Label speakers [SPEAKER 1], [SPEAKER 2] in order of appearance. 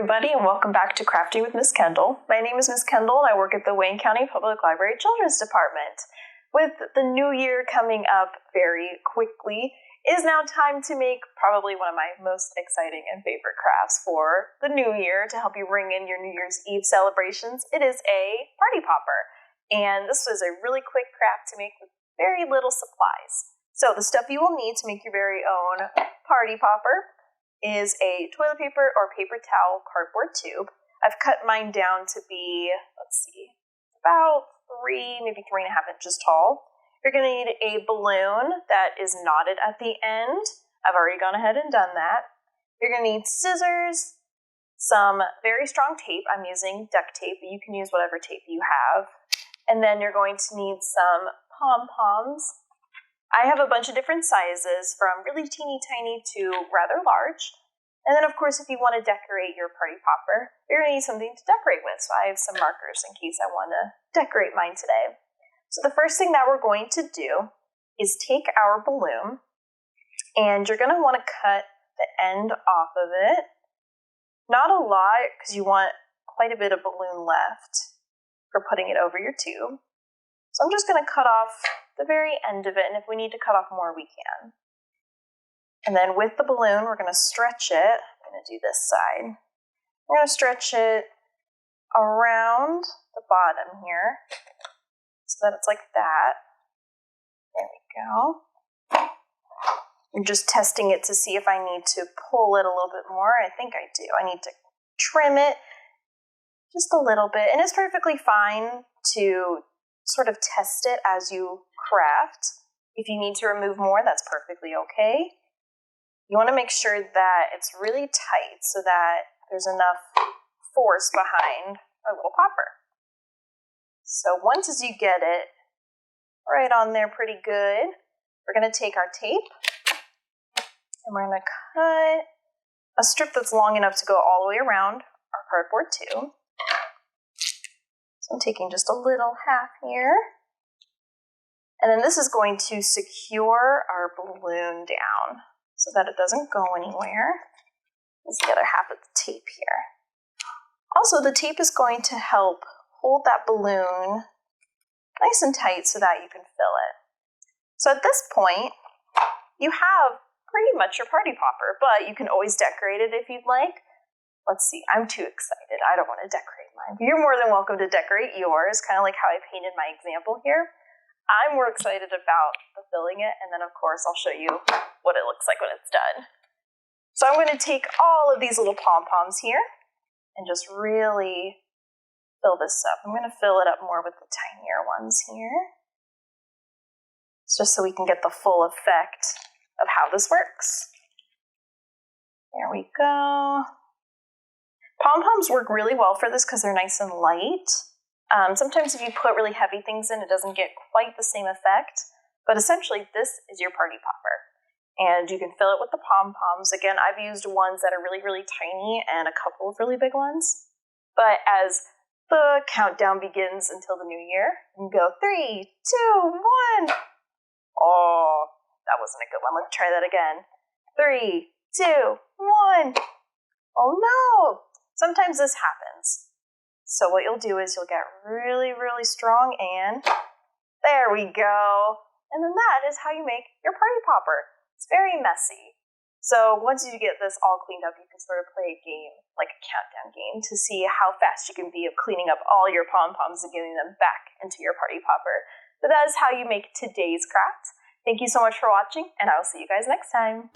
[SPEAKER 1] everybody, and welcome back to Crafting with Miss Kendell. My name is Miss Kendell, and I work at the Wayne County Public Library Children's Department. With the new year coming up very quickly, it is now time to make probably one of my most exciting and favorite crafts for the new year to help you bring in your New Year's Eve celebrations. It is a party popper, and this was a really quick craft to make with very little supplies. So the stuff you will need to make your very own party popper is a toilet paper or paper towel cardboard tube. I've cut mine down to be, about 3, maybe 3.5 inches tall. You're going to need a balloon that is knotted at the end. I've already gone ahead and done that. You're going to need scissors, some very strong tape. I'm using duct tape, but you can use whatever tape you have. And then you're going to need some pom-poms. I have a bunch of different sizes, from really teeny tiny to rather large. And then, of course, if you want to decorate your party popper, you're going to need something to decorate with. So I have some markers in case I want to decorate mine today. So the first thing that we're going to do is take our balloon, and you're going to want to cut the end off of it. Not a lot, because you want quite a bit of balloon left for putting it over your tube. So I'm just going to cut off the very end of it, and if we need to cut off more, we can. And then with the balloon, we're going to stretch it. I'm going to do this side. We're going to stretch it around the bottom here so that it's like that. There we go. I'm just testing it to see if I need to pull it a little bit more. I think I do. I need to trim it just a little bit, and it's perfectly fine to sort of test it as you craft. If you need to remove more, that's perfectly okay. You want to make sure that it's really tight so that there's enough force behind our little popper. So once as you get it right on there pretty good, we're going to take our tape and we're going to cut a strip that's long enough to go all the way around our cardboard tube. I'm taking just a little half here. And then this is going to secure our balloon down so that it doesn't go anywhere. There's the other half of the tape here. Also, the tape is going to help hold that balloon nice and tight so that you can fill it. So at this point, you have pretty much your party popper, but you can always decorate it if you'd like. Let's see, I'm too excited. I don't want to decorate mine. You're more than welcome to decorate yours, kind of like how I painted my example here. I'm more excited about fulfilling it, and then of course I'll show you what it looks like when it's done. So I'm going to take all of these little pom-poms here and just really fill this up. I'm going to fill it up more with the tinier ones here. It's just so we can get the full effect of how this works. There we go. Pom-poms work really well for this because they're nice and light. Sometimes if you put really heavy things in, it doesn't get quite the same effect. But essentially, this is your party popper. And you can fill it with the pom-poms. Again, I've used ones that are really, really tiny and a couple of really big ones. But as the countdown begins until the new year, you go 3, 2, 1. Oh, that wasn't a good one. Let's try that again. 3, 2, 1. Oh no! Sometimes this happens. So what you'll do is you'll get really, really strong, and there we go. And then that is how you make your party popper. It's very messy. So once you get this all cleaned up, you can sort of play a game, like a countdown game, to see how fast you can be of cleaning up all your pom-poms and getting them back into your party popper. But that is how you make today's craft. Thank you so much for watching, and I will see you guys next time.